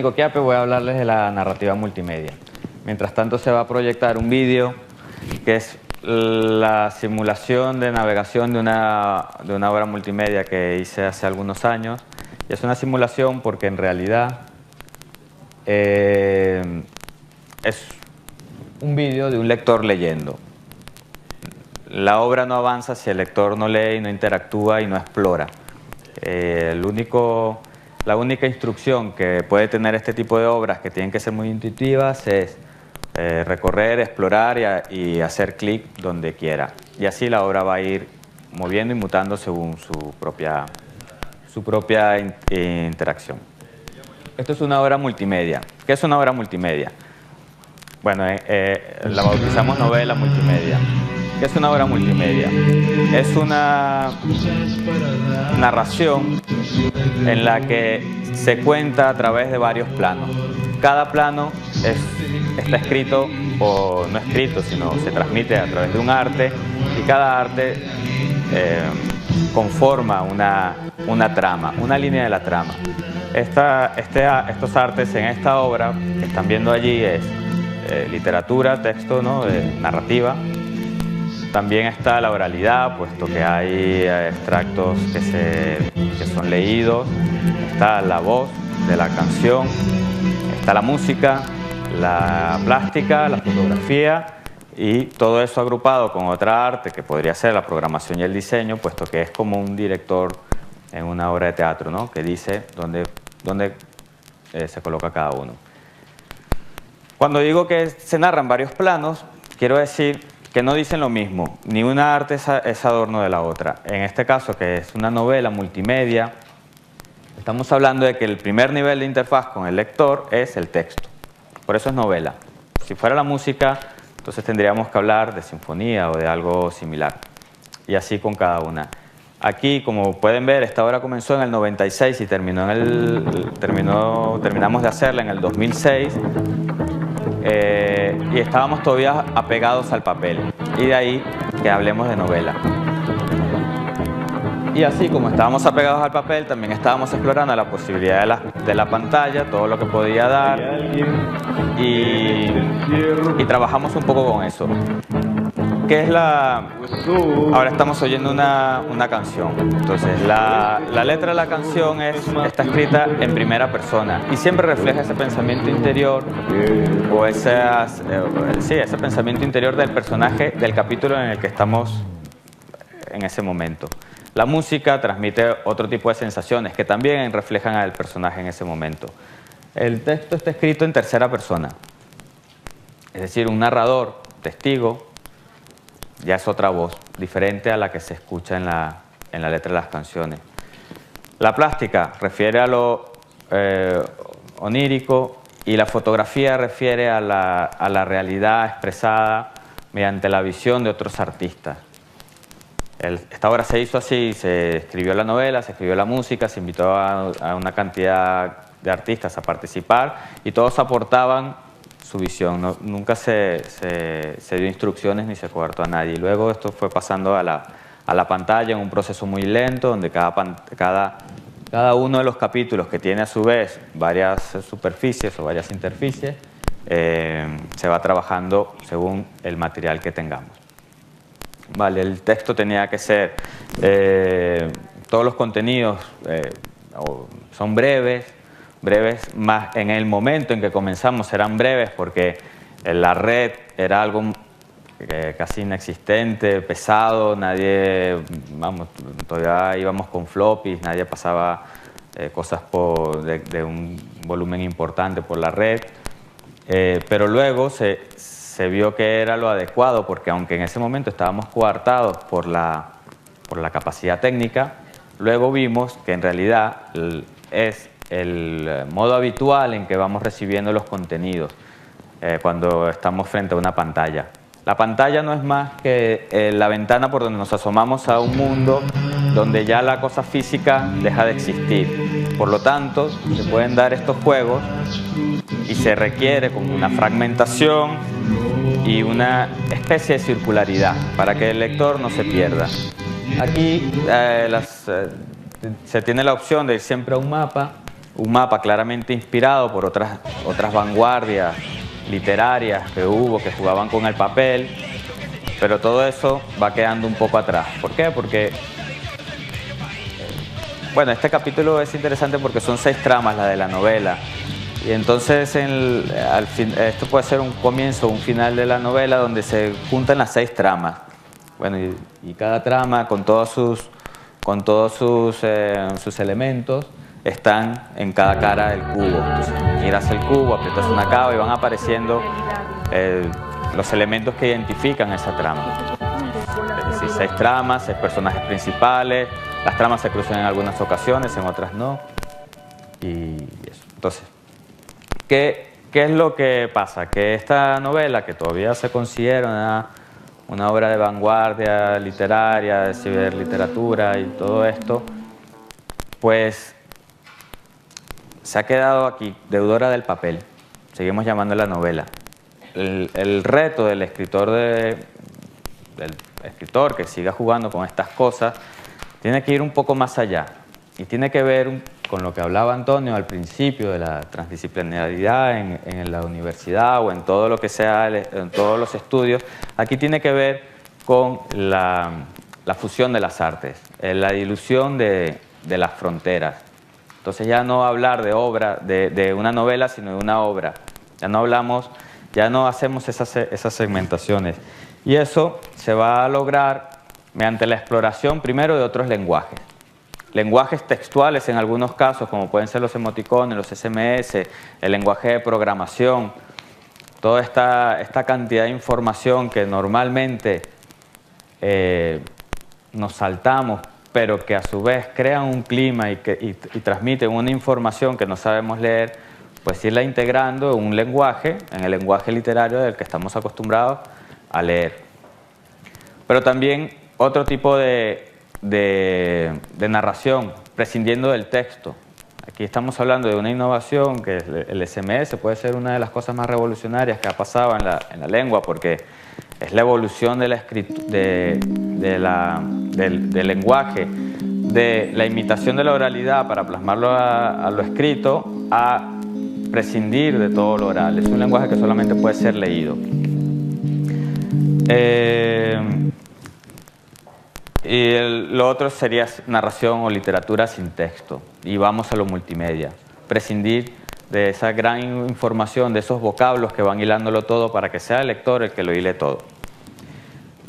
técnico Quiape, voy a hablarles de la narrativa multimedia. Mientras tanto se va a proyectar un vídeo que es la simulación de navegación de una obra multimedia que hice hace algunos años. Y es una simulación porque en realidad es un vídeo de un lector leyendo. La obra no avanza si el lector no lee, no interactúa y no explora. La única instrucción que puede tener este tipo de obras, que tienen que ser muy intuitivas, es recorrer, explorar y hacer clic donde quiera. Y así la obra va a ir moviendo y mutando según su propia interacción. Esto es una obra multimedia. ¿Qué es una obra multimedia? Bueno, la bautizamos novela multimedia. ¿Qué es una obra multimedia? Es una narración en la que se cuenta a través de varios planos. Cada plano está escrito, o no escrito, sino se transmite a través de un arte, y cada arte conforma una trama, una línea de la trama. Estos artes en esta obra que están viendo allí es literatura, texto, ¿no? Narrativa. También está la oralidad, puesto que hay extractos que son leídos. Está la voz de la canción, está la música, la plástica, la fotografía, y todo eso agrupado con otra arte que podría ser la programación y el diseño, puesto que es como un director en una obra de teatro, ¿no? Que dice dónde se coloca cada uno. Cuando digo que se narran varios planos, quiero decir que no dicen lo mismo, ni una arte es adorno de la otra. En este caso, que es una novela multimedia, estamos hablando de que el primer nivel de interfaz con el lector es el texto. Por eso es novela. Si fuera la música, entonces tendríamos que hablar de sinfonía o de algo similar. Y así con cada una. Aquí, como pueden ver, esta obra comenzó en el 96 y terminamos de hacerla en el 2006. Y estábamos todavía apegados al papel, y de ahí que hablemos de novela. Y así como estábamos apegados al papel, también estábamos explorando la posibilidad de la pantalla, todo lo que podía dar, y trabajamos un poco con eso. ¿Qué es ahora estamos oyendo una canción. Entonces, la letra de la canción está escrita en primera persona y siempre refleja ese pensamiento interior o ese pensamiento interior del personaje del capítulo en el que estamos en ese momento. La música transmite otro tipo de sensaciones que también reflejan al personaje en ese momento. El texto está escrito en tercera persona, es decir, un narrador, testigo, ya es otra voz, diferente a la que se escucha en la letra de las canciones. La plástica refiere a lo onírico, y la fotografía refiere a la realidad expresada mediante la visión de otros artistas. Esta obra se hizo así: se escribió la novela, se escribió la música, se invitó a una cantidad de artistas a participar y todos aportaban su visión. Nunca se dio instrucciones ni se coartó a nadie. Y luego esto fue pasando a la pantalla en un proceso muy lento, donde cada uno de los capítulos, que tiene a su vez varias superficies o varias interficies, se va trabajando según el material que tengamos. Vale, el texto tenía que ser, todos los contenidos son breves, más en el momento en que comenzamos eran breves porque la red era algo casi inexistente, pesado, todavía íbamos con floppies, nadie pasaba cosas de un volumen importante por la red, pero luego se vio que era lo adecuado, porque aunque en ese momento estábamos coartados por la capacidad técnica, luego vimos que en realidad es el modo habitual en que vamos recibiendo los contenidos cuando estamos frente a una pantalla. La pantalla no es más que la ventana por donde nos asomamos a un mundo donde ya la cosa física deja de existir. Por lo tanto, se pueden dar estos juegos y se requiere como una fragmentación y una especie de circularidad para que el lector no se pierda. Aquí se tiene la opción de ir siempre a un mapa un mapa claramente inspirado por otras vanguardias literarias que hubo, que jugaban con el papel, pero todo eso va quedando un poco atrás. ¿Por qué? Porque, bueno, este capítulo es interesante porque son 6 tramas, la de la novela, y entonces esto puede ser un comienzo o un final de la novela donde se juntan las 6 tramas. Bueno, y cada trama con todos sus elementos están en cada cara del cubo. Entonces giras el cubo, aprietas una cava y van apareciendo los elementos que identifican esa trama. Es decir, 6 tramas, 6 personajes principales, las tramas se cruzan en algunas ocasiones, en otras no. Y eso. Entonces, ¿qué es lo que pasa? Que esta novela, que todavía se considera una obra de vanguardia literaria, de ciberliteratura y todo esto, pues se ha quedado aquí, deudora del papel. Seguimos llamándola novela. El reto del escritor, que siga jugando con estas cosas, tiene que ir un poco más allá. Y tiene que ver con lo que hablaba Antonio al principio de la transdisciplinaridad en la universidad o en todo lo que sea, en todos los estudios. Aquí tiene que ver con la fusión de las artes, la dilución de las fronteras. Entonces ya no hablar de obra, de una novela, sino de una obra. Ya no hacemos esas segmentaciones. Y eso se va a lograr mediante la exploración primero de otros lenguajes. Lenguajes textuales en algunos casos, como pueden ser los emoticones, los SMS, el lenguaje de programación, toda esta cantidad de información que normalmente nos saltamos, pero que a su vez crean un clima y transmiten una información que no sabemos leer, pues irla integrando en un lenguaje, en el lenguaje literario del que estamos acostumbrados a leer. Pero también otro tipo de narración, prescindiendo del texto. Aquí estamos hablando de una innovación que el SMS puede ser una de las cosas más revolucionarias que ha pasado en la lengua, porque es la evolución del lenguaje, de la imitación de la oralidad para plasmarlo a lo escrito, a prescindir de todo lo oral. Es un lenguaje que solamente puede ser leído. Y lo otro sería narración o literatura sin texto. Y vamos a lo multimedia. Prescindir de esa gran información, de esos vocablos que van hilándolo todo para que sea el lector el que lo hile todo.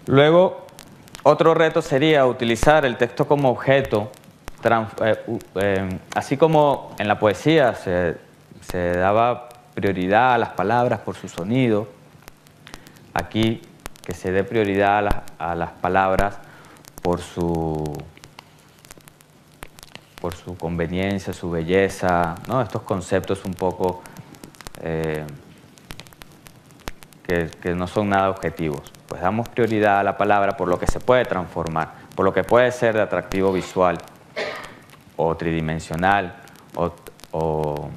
Luego, otro reto sería utilizar el texto como objeto. Así como en la poesía se daba prioridad a las palabras por su sonido, aquí que se dé prioridad a las palabras por su conveniencia, su belleza, ¿no? Estos conceptos un poco que no son nada objetivos. Pues damos prioridad a la palabra por lo que se puede transformar, por lo que puede ser de atractivo visual o tridimensional o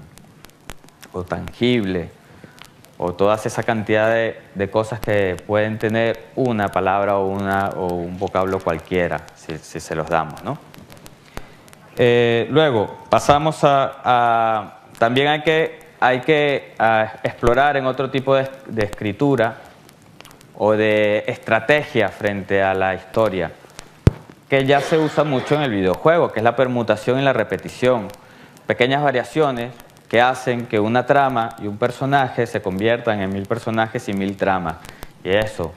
tangible, o toda esa cantidad de cosas que pueden tener una palabra o un vocablo cualquiera, si se los damos, ¿no? Luego, pasamos también hay que explorar en otro tipo de escritura o de estrategia frente a la historia, que ya se usa mucho en el videojuego, que es la permutación y la repetición. Pequeñas variaciones que hacen que una trama y un personaje se conviertan en 1000 personajes y 1000 tramas. Y eso,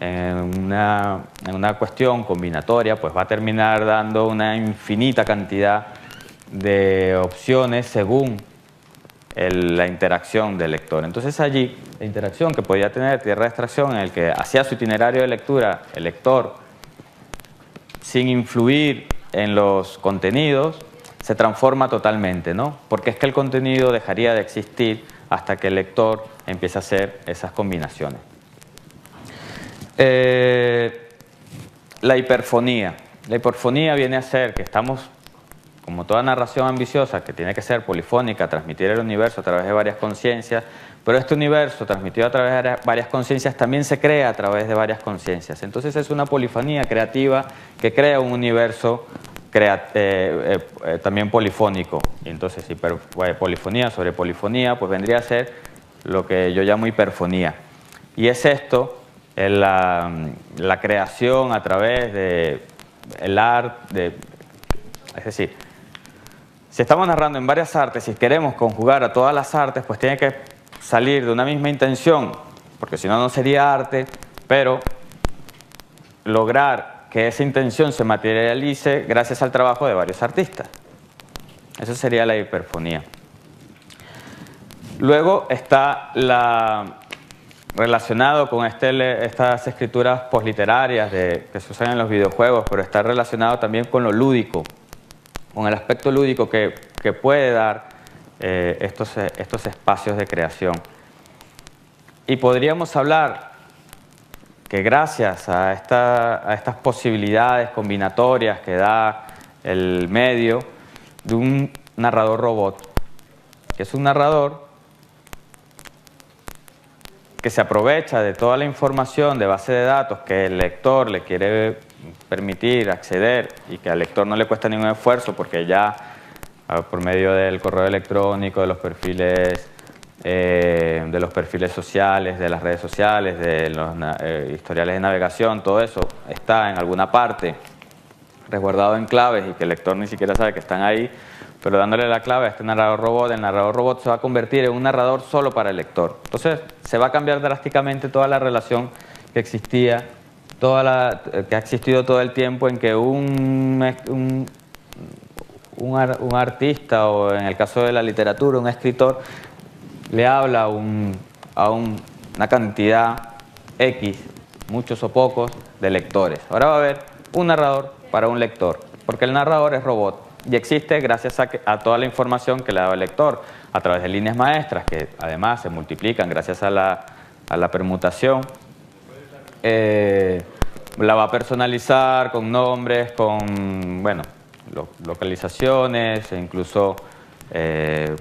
en una cuestión combinatoria, pues va a terminar dando una infinita cantidad de opciones según la interacción del lector. Entonces allí, la interacción que podía tener tierra de extracción, en el que hacía su itinerario de lectura el lector, sin influir en los contenidos, se transforma totalmente, ¿no? Porque es que el contenido dejaría de existir hasta que el lector empiece a hacer esas combinaciones. La hiperfonía. La hiperfonía viene a ser que estamos, como toda narración ambiciosa, que tiene que ser polifónica, transmitir el universo a través de varias conciencias, pero este universo transmitido a través de varias conciencias también se crea a través de varias conciencias. Entonces es una polifonía creativa que crea un universo también polifónico. Y entonces, polifonía sobre polifonía, pues vendría a ser lo que yo llamo hiperfonía. Y es esto, la creación a través del arte, es decir, si estamos narrando en varias artes y queremos conjugar a todas las artes, pues tiene que salir de una misma intención, porque si no, no sería arte, pero lograr que esa intención se materialice gracias al trabajo de varios artistas. Eso sería la hiperfonía. Luego está relacionado con estas escrituras posliterarias que se usan en los videojuegos, pero está relacionado también con lo lúdico, con el aspecto lúdico que puede dar estos espacios de creación. Y podríamos hablar que gracias a estas posibilidades combinatorias que da el medio, de un narrador robot, que es un narrador que se aprovecha de toda la información de base de datos que el lector le quiere permitir acceder y que al lector no le cuesta ningún esfuerzo porque ya por medio del correo electrónico, de los perfiles sociales, de las redes sociales, de los historiales de navegación, todo eso está en alguna parte resguardado en claves y que el lector ni siquiera sabe que están ahí, pero dándole la clave a este narrador robot, el narrador robot se va a convertir en un narrador solo para el lector. Entonces se va a cambiar drásticamente toda la relación que existía, que ha existido todo el tiempo en que un artista, o en el caso de la literatura, un escritor, le habla a una cantidad X, muchos o pocos, de lectores. Ahora va a haber un narrador para un lector, porque el narrador es robot y existe gracias a toda la información que le da el lector a través de líneas maestras que además se multiplican gracias a la permutación. La va a personalizar con nombres, con localizaciones e incluso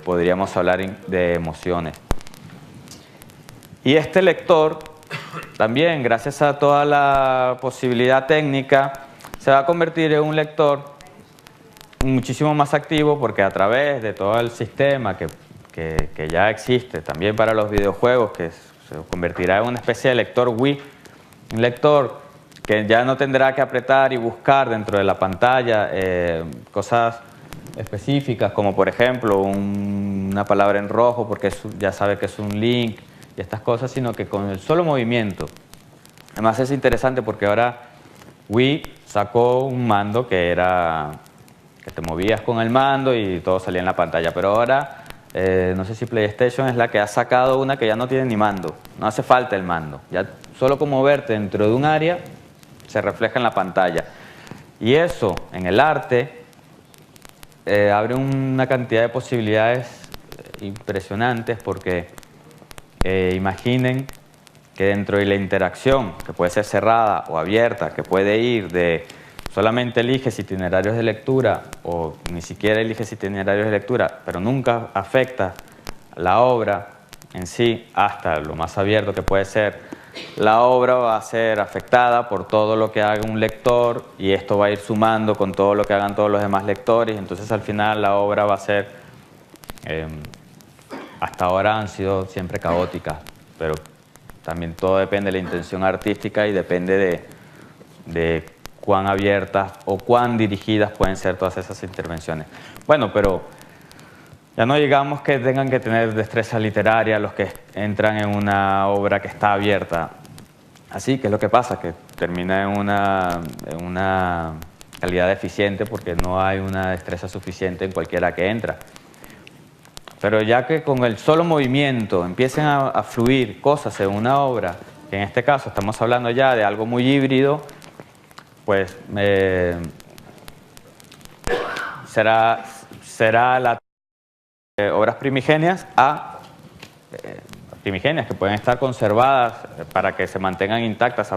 podríamos hablar de emociones. Y este lector también, gracias a toda la posibilidad técnica, se va a convertir en un lector muchísimo más activo, porque a través de todo el sistema que ya existe también para los videojuegos, que se convertirá en una especie de lector Wii, un lector que ya no tendrá que apretar y buscar dentro de la pantalla cosas específicas, como por ejemplo una palabra en rojo porque ya sabe que es un link y estas cosas, sino que con el solo movimiento. Además es interesante porque ahora Wii sacó un mando que te movías con el mando y todo salía en la pantalla, pero ahora no sé si PlayStation es la que ha sacado una que ya no tiene ni mando, no hace falta el mando, ya solo con moverte dentro de un área se refleja en la pantalla. Y eso en el arte abre una cantidad de posibilidades impresionantes, porque imaginen que dentro de la interacción, que puede ser cerrada o abierta, que puede ir de solamente eliges itinerarios de lectura o ni siquiera eliges itinerarios de lectura, pero nunca afecta la obra en sí, hasta lo más abierto que puede ser, la obra va a ser afectada por todo lo que haga un lector y esto va a ir sumando con todo lo que hagan todos los demás lectores. Entonces al final la obra va a ser, hasta ahora han sido siempre caóticas, pero también todo depende de la intención artística y depende de cuán abiertas o cuán dirigidas pueden ser todas esas intervenciones. Bueno, pero ya no digamos que tengan que tener destreza literaria los que entran en una obra que está abierta. Así que es lo que pasa, que termina en una calidad deficiente porque no hay una destreza suficiente en cualquiera que entra. Pero ya que con el solo movimiento empiecen a fluir cosas en una obra, que en este caso estamos hablando ya de algo muy híbrido, pues será la obras primigenias primigenias que pueden estar conservadas para que se mantengan intactas,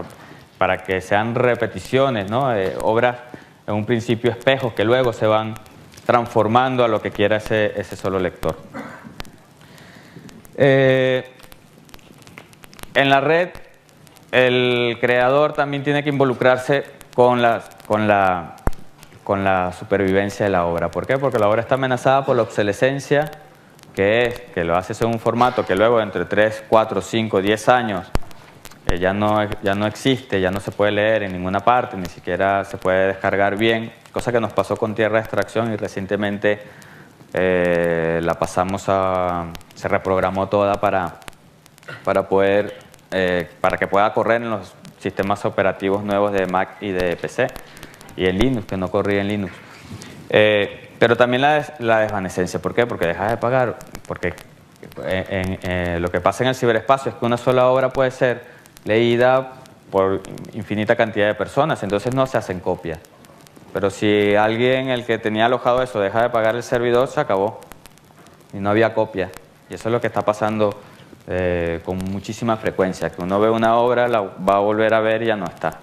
para que sean repeticiones, ¿no? Obras en un principio espejos que luego se van transformando a lo que quiera ese solo lector. En la red, el creador también tiene que involucrarse con con la supervivencia de la obra. ¿Por qué? Porque la obra está amenazada por la obsolescencia, que lo hace en un formato que luego entre 3, 4, 5, 10 años ya no existe, ya no se puede leer en ninguna parte, ni siquiera se puede descargar bien, cosa que nos pasó con Tierra de Extracción y recientemente la pasamos se reprogramó toda para que pueda correr en los sistemas operativos nuevos de Mac y de PC y en Linux, que no corría en Linux. Pero también la desvanecencia. ¿Por qué? Porque dejas de pagar. Porque lo que pasa en el ciberespacio es que una sola obra puede ser leída por infinita cantidad de personas, entonces no se hacen copias. Pero si alguien, el que tenía alojado eso, deja de pagar el servidor, se acabó. Y no había copia. Y eso es lo que está pasando con muchísima frecuencia, que uno ve una obra, la va a volver a ver y ya no está.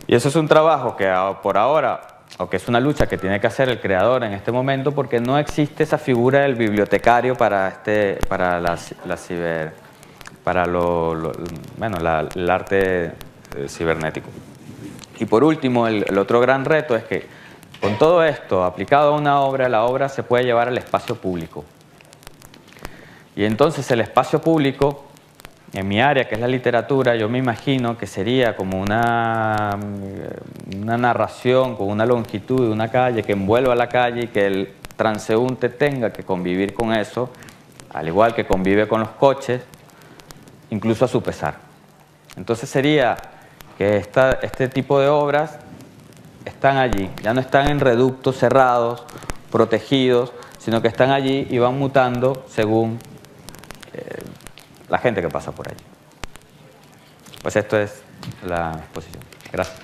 Y eso es un trabajo que por ahora, o que es una lucha que tiene que hacer el creador en este momento, porque no existe esa figura del bibliotecario para el arte cibernético. Y por último, el otro gran reto es que con todo esto aplicado a una obra, la obra se puede llevar al espacio público. Y entonces el espacio público, en mi área, que es la literatura, yo me imagino que sería como una narración con una longitud de una calle que envuelva la calle y que el transeúnte tenga que convivir con eso, al igual que convive con los coches, incluso a su pesar. Entonces sería que este tipo de obras están allí, ya no están en reductos cerrados, protegidos, sino que están allí y van mutando según la gente que pasa por allí. Pues esto es la exposición. Gracias.